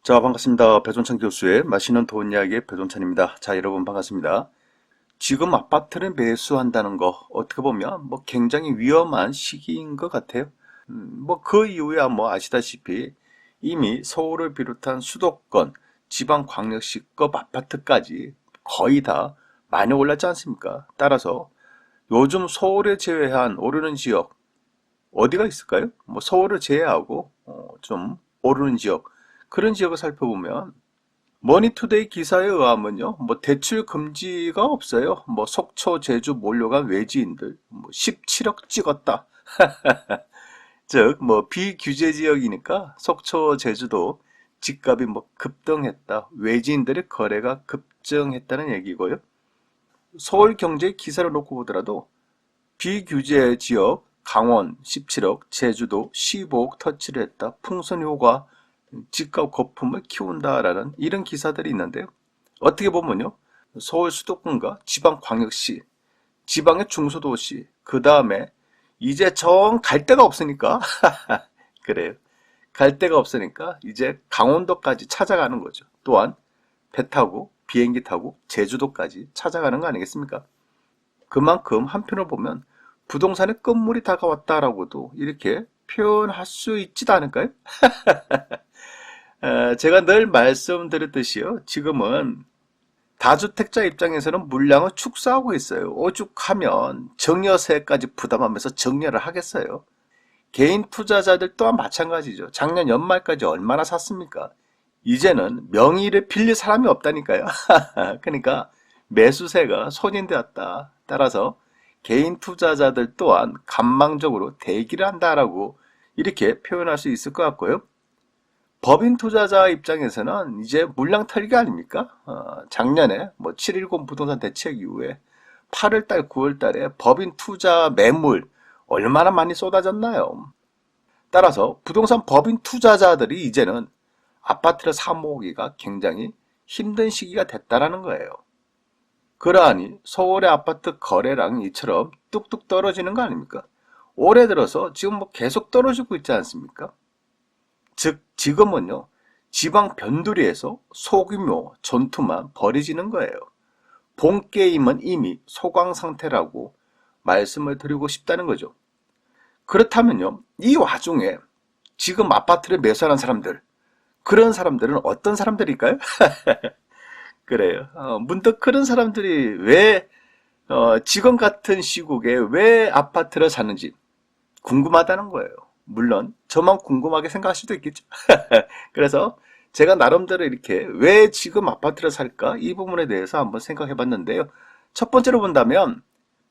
자, 반갑습니다. 배종찬 교수의 맛있는 돈 이야기의 배종찬입니다. 자, 여러분 반갑습니다. 지금 아파트를 매수한다는 거 어떻게 보면 굉장히 위험한 시기인 것 같아요. 그 이후에 아시다시피 이미 서울을 비롯한 수도권, 지방광역시급 아파트까지 거의 다 많이 올랐지 않습니까? 따라서 요즘 서울을 제외한 오르는 지역 어디가 있을까요? 서울을 제외하고 좀 오르는 지역, 그런 지역을 살펴보면 머니투데이 기사에 의하면요, 대출 금지가 없어요. 속초, 제주 몰려간 외지인들 17억 찍었다. 즉 비규제 지역이니까 속초, 제주도 집값이 급등했다. 외지인들의 거래가 급증했다는 얘기고요. 서울 경제 기사를 놓고 보더라도 비규제 지역 강원 17억, 제주도 15억 터치를 했다. 풍선 효과, 집값 거품을 키운다라는 이런 기사들이 있는데요. 어떻게 보면요, 서울 수도권과 지방 광역시, 지방의 중소도시, 그 다음에 이제 정 갈 데가 없으니까 그래요. 갈 데가 없으니까 이제 강원도까지 찾아가는 거죠. 또한 배 타고 비행기 타고 제주도까지 찾아가는 거 아니겠습니까? 그만큼 한편으로 보면 부동산의 끝물이 다가왔다라고도 이렇게 표현할 수 있지도 않을까요? 제가 늘 말씀드렸듯이요. 지금은 다주택자 입장에서는 물량을 축소하고 있어요. 오죽하면 증여세까지 부담하면서 증여를 하겠어요. 개인 투자자들 또한 마찬가지죠. 작년 연말까지 얼마나 샀습니까? 이제는 명의를 빌릴 사람이 없다니까요. 그러니까 매수세가 소진되었다. 따라서 개인 투자자들 또한 관망적으로 대기를 한다라고 이렇게 표현할 수 있을 것 같고요. 법인 투자자 입장에서는 이제 물량 털기 아닙니까? 작년에 7.10 부동산 대책 이후에 8월달, 9월달에 법인 투자 매물 얼마나 많이 쏟아졌나요? 따라서 부동산 법인 투자자들이 이제는 아파트를 사 모으기가 굉장히 힘든 시기가 됐다라는 거예요. 그러하니 서울의 아파트 거래량이 이처럼 뚝뚝 떨어지는 거 아닙니까? 올해 들어서 지금 계속 떨어지고 있지 않습니까? 즉 지금은요, 지방 변두리에서 소규모 전투만 벌어지는 거예요. 본 게임은 이미 소강 상태라고 말씀을 드리고 싶다는 거죠. 그렇다면요, 이 와중에 지금 아파트를 매수하는 사람들, 그런 사람들은 어떤 사람들일까요? 그래요. 문득 그런 사람들이 왜 지금 같은 시국에 왜 아파트를 사는지 궁금하다는 거예요. 물론 저만 궁금하게 생각할 수도 있겠죠. 그래서 제가 나름대로 이렇게 왜 지금 아파트를 살까? 이 부분에 대해서 한번 생각해 봤는데요. 첫 번째로 본다면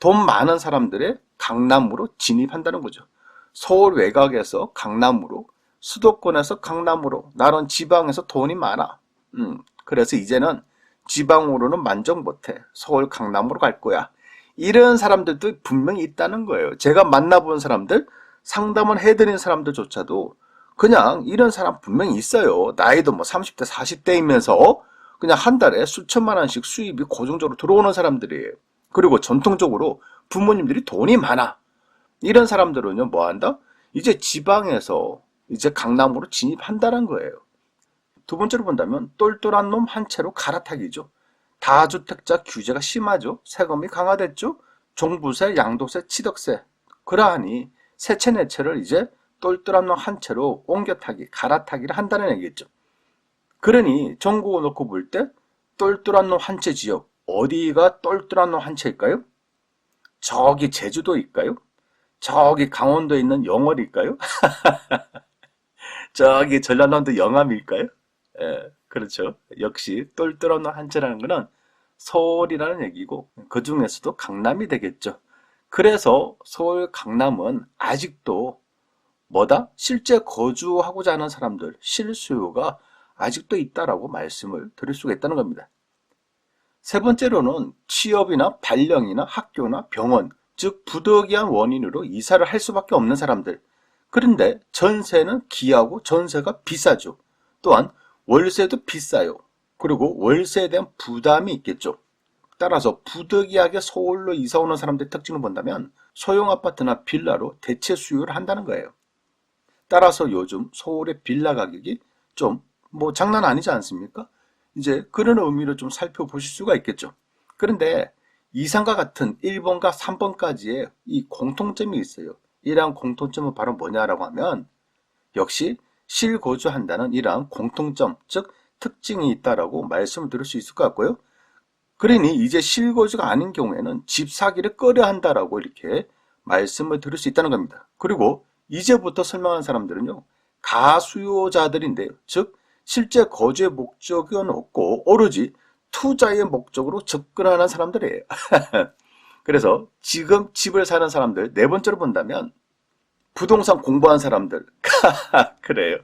돈 많은 사람들의 강남으로 진입한다는 거죠. 서울 외곽에서 강남으로, 수도권에서 강남으로, 나는 지방에서 돈이 많아. 그래서 이제는 지방으로는 만족 못해. 서울 강남으로 갈 거야. 이런 사람들도 분명히 있다는 거예요. 제가 만나본 사람들, 상담을 해드린 사람들조차도 그냥 이런 사람 분명히 있어요. 나이도 30대, 40대이면서 그냥 한 달에 수천만 원씩 수입이 고정적으로 들어오는 사람들이에요. 그리고 전통적으로 부모님들이 돈이 많아. 이런 사람들은요, 뭐 한다? 이제 지방에서 이제 강남으로 진입한다는 거예요. 두 번째로 본다면 똘똘한 놈 한 채로 갈아타기죠. 다주택자 규제가 심하죠. 세금이 강화됐죠. 종부세, 양도세, 취득세. 그러하니 세 채, 네 채를 이제 똘똘한 놈 한 채로 옮겨타기, 갈아타기를 한다는 얘기겠죠. 그러니 전국을 놓고 볼 때 똘똘한 놈 한 채 지역, 어디가 똘똘한 놈 한 채일까요? 저기 제주도일까요? 저기 강원도에 있는 영월일까요? 저기 전라남도 영암일까요? 그렇죠. 역시 똘똘한 한자라는 것은 서울이라는 얘기고 그 중에서도 강남이 되겠죠. 그래서 서울 강남은 아직도 뭐다? 실제 거주하고자 하는 사람들 실수요가 아직도 있다라고 말씀을 드릴 수가 있다는 겁니다. 세 번째로는 취업이나 발령이나 학교나 병원, 즉 부득이한 원인으로 이사를 할 수밖에 없는 사람들. 그런데 전세는 귀하고 전세가 비싸죠. 또한 월세도 비싸요. 그리고 월세에 대한 부담이 있겠죠. 따라서 부득이하게 서울로 이사 오는 사람들의 특징을 본다면 소형 아파트나 빌라로 대체 수요를 한다는 거예요. 따라서 요즘 서울의 빌라 가격이 좀 뭐 장난 아니지 않습니까? 이제 그런 의미로 좀 살펴보실 수가 있겠죠. 그런데 이상과 같은 1번과 3번까지의 이 공통점이 있어요. 이러한 공통점은 바로 뭐냐라고 하면 역시 실거주한다는 이러한 공통점, 즉 특징이 있다라고 말씀을 드릴 수 있을 것 같고요. 그러니 이제 실거주가 아닌 경우에는 집 사기를 꺼려 한다라고 이렇게 말씀을 드릴 수 있다는 겁니다. 그리고 이제부터 설명한 사람들은요, 가수요자들인데요. 즉 실제 거주의 목적은 없고 오로지 투자의 목적으로 접근하는 사람들이에요. 그래서 지금 집을 사는 사람들, 네 번째로 본다면 부동산 공부한 사람들. 그래요.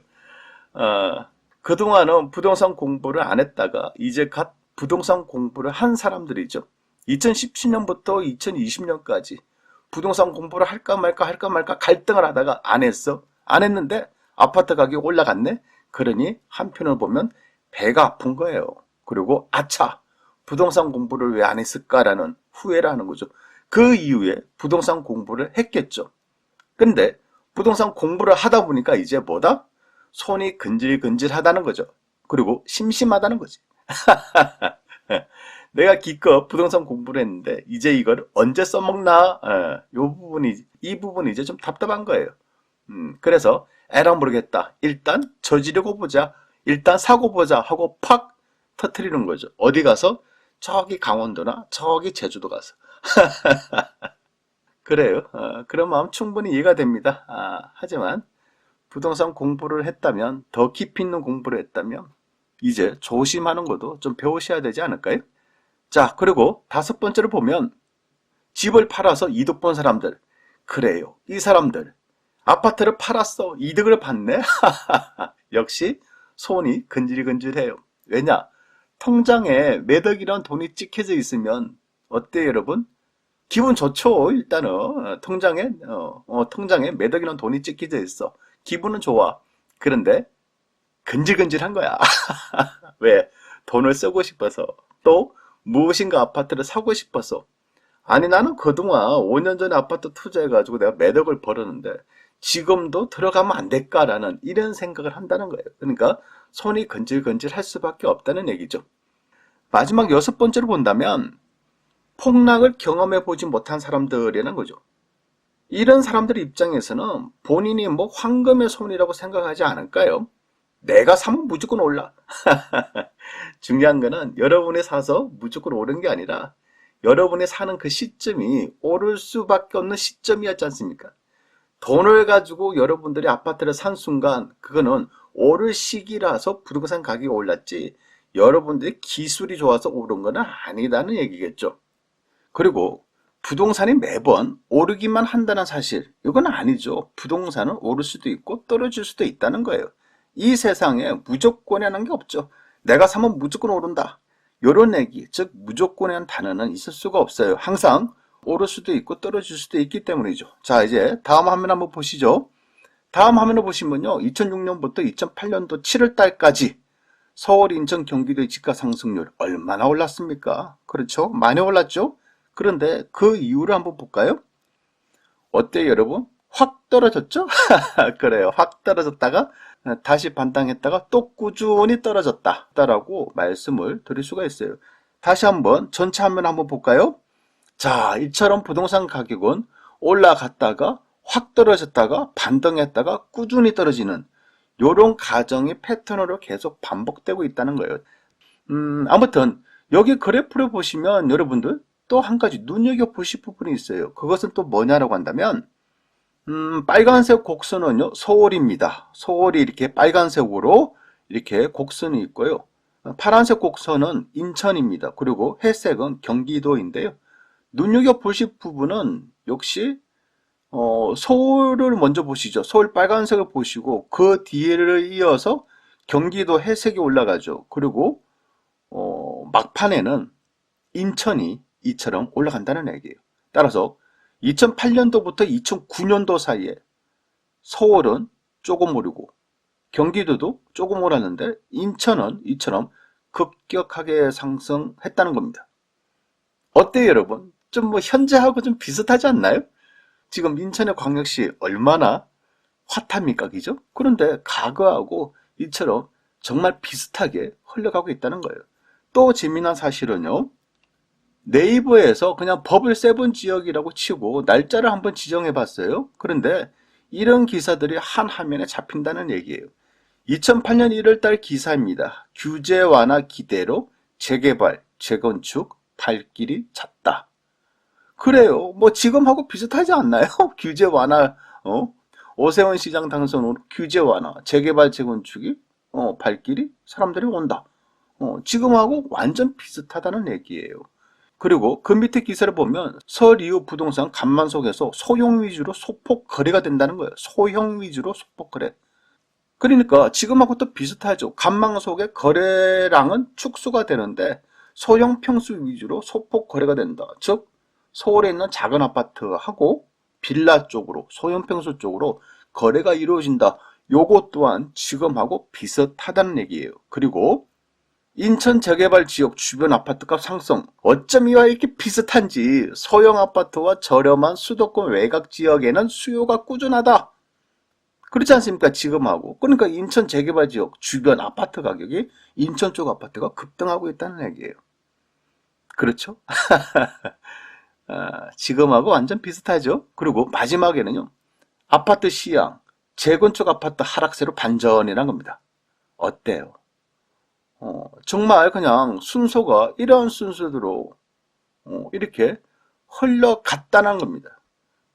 그동안은 부동산 공부를 안 했다가 이제 갓 부동산 공부를 한 사람들이죠. 2017년부터 2020년까지 부동산 공부를 할까 말까 갈등을 하다가 안 했어. 안 했는데 아파트 가격이 올라갔네. 그러니 한편으로 보면 배가 아픈 거예요. 그리고 아차, 부동산 공부를 왜 안 했을까라는 후회를 하는 거죠. 그 이후에 부동산 공부를 했겠죠. 근데 부동산 공부를 하다 보니까 이제 뭐다? 손이 근질근질하다는 거죠. 그리고 심심하다는 거지. 내가 기껏 부동산 공부를 했는데 이제 이걸 언제 써먹나? 이 부분이 이제 좀 답답한 거예요. 그래서 에라 모르겠다. 일단 저지르고 보자. 일단 사고 보자 하고 팍 터트리는 거죠. 어디 가서? 저기 강원도나 저기 제주도 가서. 그래요. 그런 마음 충분히 이해가 됩니다. 하지만 부동산 공부를 했다면, 더 깊이 있는 공부를 했다면 이제 조심하는 것도 좀 배우셔야 되지 않을까요? 자, 그리고 다섯 번째로 보면 집을 팔아서 이득 본 사람들. 그래요. 이 사람들 아파트를 팔았어. 이득을 봤네. 역시 손이 근질근질해요. 왜냐? 통장에 매덕이란 돈이 찍혀져 있으면 어때요, 여러분? 기분 좋죠. 일단은 통장에 매덕이란 돈이 찍혀져 있어. 기분은 좋아. 그런데 근질근질한 거야. 왜? 돈을 쓰고 싶어서. 또 무엇인가 아파트를 사고 싶어서. 아니 나는 그동안 5년 전에 아파트 투자해가지고 내가 매덕을 벌었는데 지금도 들어가면 안 될까라는 이런 생각을 한다는 거예요. 그러니까 손이 근질근질 할 수밖에 없다는 얘기죠. 마지막 여섯 번째로 본다면 폭락을 경험해 보지 못한 사람들이라는 거죠. 이런 사람들 입장에서는 본인이 뭐 황금의 손이라고 생각하지 않을까요? 내가 사면 무조건 올라. 중요한 거는 여러분이 사서 무조건 오른 게 아니라 여러분이 사는 그 시점이 오를 수밖에 없는 시점이었지 않습니까? 돈을 가지고 여러분들이 아파트를 산 순간 그거는 오를 시기라서 부동산 가격이 올랐지 여러분들이 기술이 좋아서 오른 건 아니다는 얘기겠죠. 그리고 부동산이 매번 오르기만 한다는 사실, 이건 아니죠. 부동산은 오를 수도 있고 떨어질 수도 있다는 거예요. 이 세상에 무조건이라는 게 없죠. 내가 사면 무조건 오른다. 이런 얘기, 즉 무조건이라는 단어는 있을 수가 없어요. 항상 오를 수도 있고 떨어질 수도 있기 때문이죠. 자, 이제 다음 화면 한번 보시죠. 다음 화면을 보시면요. 2006년부터 2008년도 7월 달까지 서울, 인천, 경기도의 집가 상승률 얼마나 올랐습니까? 그렇죠? 많이 올랐죠? 그런데 그 이유를 한번 볼까요? 어때요, 여러분? 확 떨어졌죠? 그래요. 확 떨어졌다가 다시 반등했다가 또 꾸준히 떨어졌다라고 말씀을 드릴 수가 있어요. 다시 한번 전체 화면 한번 볼까요? 자, 이처럼 부동산 가격은 올라갔다가 확 떨어졌다가 반등했다가 꾸준히 떨어지는 이런 가정의 패턴으로 계속 반복되고 있다는 거예요. 아무튼 여기 그래프를 보시면 여러분들 또 한 가지 눈여겨보실 부분이 있어요. 그것은 또 뭐냐라고 한다면 빨간색 곡선은요 서울입니다. 서울이 이렇게 빨간색으로 이렇게 곡선이 있고요. 파란색 곡선은 인천입니다. 그리고 회색은 경기도인데요. 눈여겨보실 부분은 역시 서울을 먼저 보시죠. 서울 빨간색을 보시고 그 뒤를 이어서 경기도 회색이 올라가죠. 그리고 막판에는 인천이 이처럼 올라간다는 얘기예요. 따라서 2008년도부터 2009년도 사이에 서울은 조금 오르고 경기도도 조금 오랐는데 인천은 이처럼 급격하게 상승했다는 겁니다. 어때요, 여러분? 좀 뭐 현재하고 좀 비슷하지 않나요? 지금 인천의 광역시 얼마나 핫합니까, 그죠? 그런데 과거하고 이처럼 정말 비슷하게 흘러가고 있다는 거예요. 또 재미난 사실은요. 네이버에서 그냥 버블 세븐 지역이라고 치고 날짜를 한번 지정해 봤어요. 그런데 이런 기사들이 한 화면에 잡힌다는 얘기예요. 2008년 1월달 기사입니다. 규제 완화 기대로 재개발, 재건축, 발길이 잦다. 그래요. 뭐 지금하고 비슷하지 않나요? 규제 완화, 오세훈 시장 당선 후 규제 완화, 재개발, 재건축이 발길이 사람들이 온다. 지금하고 완전 비슷하다는 얘기예요. 그리고 그 밑에 기사를 보면 설 이후 부동산 간만속에서 소형 위주로 소폭 거래가 된다는 거예요. 소형 위주로 소폭 거래. 그러니까 지금하고 또 비슷하죠. 간망속의 거래량은 축소가 되는데 소형 평수 위주로 소폭 거래가 된다. 즉 서울에 있는 작은 아파트하고 빌라 쪽으로 소형 평수 쪽으로 거래가 이루어진다. 요것 또한 지금하고 비슷하다는 얘기예요. 그리고 인천 재개발 지역 주변 아파트값 상승. 어쩜 이와 이렇게 비슷한지 소형 아파트와 저렴한 수도권 외곽 지역에는 수요가 꾸준하다. 그렇지 않습니까? 지금하고. 그러니까 인천 재개발 지역 주변 아파트 가격이 인천 쪽 아파트가 급등하고 있다는 얘기예요. 그렇죠? 지금하고 완전 비슷하죠? 그리고 마지막에는요. 아파트 시향, 재건축 아파트 하락세로 반전이란 겁니다. 어때요? 정말 그냥 순서가 이런 순서대로 이렇게 흘러갔다는 겁니다.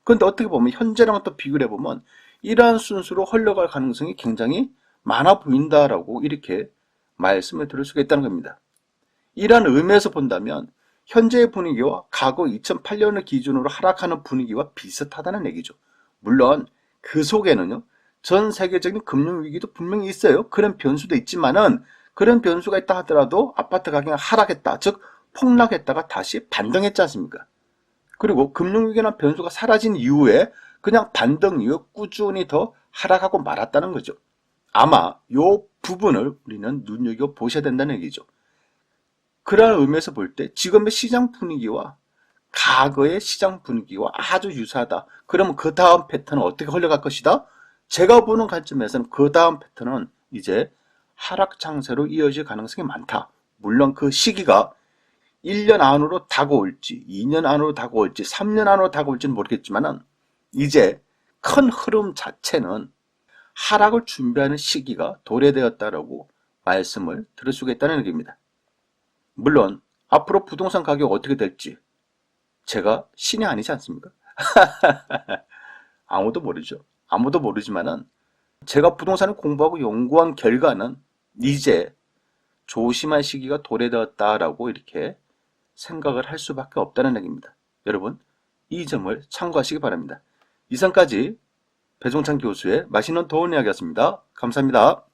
그런데 어떻게 보면 현재랑 또 비교를 해보면 이러한 순서로 흘러갈 가능성이 굉장히 많아 보인다라고 이렇게 말씀을 드릴 수가 있다는 겁니다. 이러한 의미에서 본다면 현재의 분위기와 과거 2008년을 기준으로 하락하는 분위기와 비슷하다는 얘기죠. 물론 그 속에는요. 전 세계적인 금융위기도 분명히 있어요. 그런 변수도 있지만은 그런 변수가 있다 하더라도 아파트 가격이 하락했다. 즉 폭락했다가 다시 반등했지 않습니까? 그리고 금융위기나 변수가 사라진 이후에 그냥 반등 이후에 꾸준히 더 하락하고 말았다는 거죠. 아마 이 부분을 우리는 눈여겨보셔야 된다는 얘기죠. 그러한 의미에서 볼 때 지금의 시장 분위기와 과거의 시장 분위기와 아주 유사하다. 그러면 그 다음 패턴은 어떻게 흘러갈 것이다? 제가 보는 관점에서는 그 다음 패턴은 이제 하락 장세로 이어질 가능성이 많다. 물론 그 시기가 1년 안으로 다가올지 2년 안으로 다가올지 3년 안으로 다가올지는 모르겠지만 이제 큰 흐름 자체는 하락을 준비하는 시기가 도래되었다라고 말씀을 드릴 수가 있다는 얘기입니다. 물론 앞으로 부동산 가격 어떻게 될지 제가 신이 아니지 않습니까? 아무도 모르죠. 아무도 모르지만은 제가 부동산을 공부하고 연구한 결과는 이제 조심할 시기가 도래되었다라고 이렇게 생각을 할 수밖에 없다는 얘기입니다. 여러분, 이 점을 참고하시기 바랍니다. 이상까지 배종찬 교수의 맛있는 도움 이야기였습니다. 감사합니다.